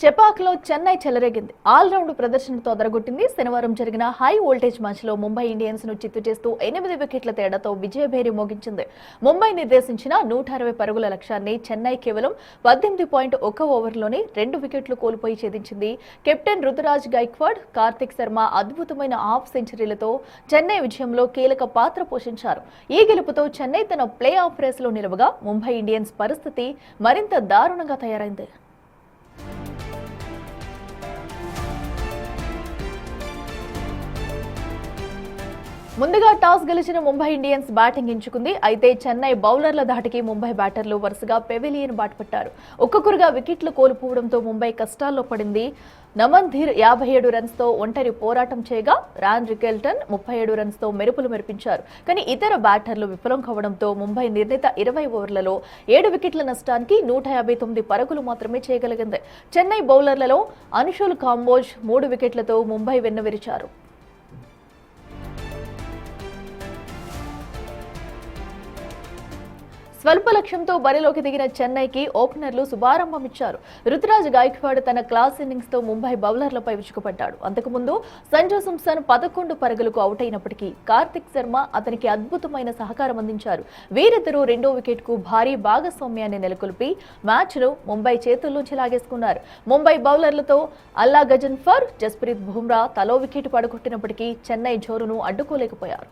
చెపాక్లో చెన్నై చెలరేగింది. ఆల్రౌండ్ ప్రదర్శనతో అదరగొట్టింది. శనివారం జరిగిన హై వోల్టేజ్ మ్యాచ్లో ముంబై ఇండియన్స్ ను చిత్తు చేస్తూ 8 వికెట్ల తేడాతో విజయభేరి మోగించింది. ముంబై నిర్దేశించిన 160 పరుగుల లక్ష్యాన్ని చెన్నై కేవలం 18.1 ఓవర్లోనే 2 వికెట్లు కోల్పోయి ఛేదించింది. కెప్టెన్ రుతురాజ్ గైక్వాడ్, కార్తిక్ శర్మ అద్భుతమైన హాఫ్ సెంచరీలతో చెన్నై విజయంలో కీలక పాత్ర పోషించారు. ఈ గెలుపుతో చెన్నై తన ప్లే ఆఫ్ రేసులో నిలవగా ముంబై ఇండియన్స్ పరిస్థితి మరింత దారుణంగా తయారైంది. ముందుగా టాస్ గెలిచిన ముంబై ఇండియన్స్ బ్యాటింగ్ ఎంచుకుంది. అయితే చెన్నై బౌలర్ల ధాటికి ముంబై బ్యాటర్లు వరుసగా పెవిలియన్ బాటపట్టారు. ఒక్కొక్కరుగా వికెట్లు కోల్పోవడంతో ముంబై కష్టాల్లో పడింది. నమన్ ధీర్ 57 రన్స్తో ఒంటరి పోరాటం చేయగా రాన్ రికెల్టన్ 37 రన్స్తో మెరుపులు మెరిపించారు. కానీ ఇతర బ్యాటర్లు విఫలం కావడంతో ముంబై నిర్ణీత 20 ఓవర్లలో 7 వికెట్ల నష్టానికి 159 పరుగులు మాత్రమే చేయగలిగింది. చెన్నై బౌలర్లలో అన్షుల్ కాంబోజ్ 3 వికెట్లతో ముంబై వెన్నవిరిచారు. స్వల్ప లక్ష్యంతో బరిలోకి దిగిన చెన్నైకి ఓపెనర్లు శుభారంభమిచ్చారు. రుతురాజ్ గైక్వాడ్ తన క్లాస్ ఇన్నింగ్స్ తో ముంబై బౌలర్లపై విరుచుకుపడ్డాడు. అంతకుముందు సంజు సామ్సన్ 11 పరుగులకు అవుట్ అయినప్పటికీ కార్తిక్ శర్మ అతనికి అద్భుతమైన సహకారం అందించారు. వీరిద్దరూ రెండో వికెట్ కు భారీ భాగస్వామ్యాన్ని నెలకొల్పి మ్యాచ్ ను ముంబై చేతుల్లోంచి లాగేసుకున్నారు. ముంబై బౌలర్లతో అల్లా గజన్ఫర్, జస్ప్రీత్ బుమ్రా తలో వికెట్ పడగొట్టినప్పటికీ చెన్నై జోరును అడ్డుకోలేకపోయారు.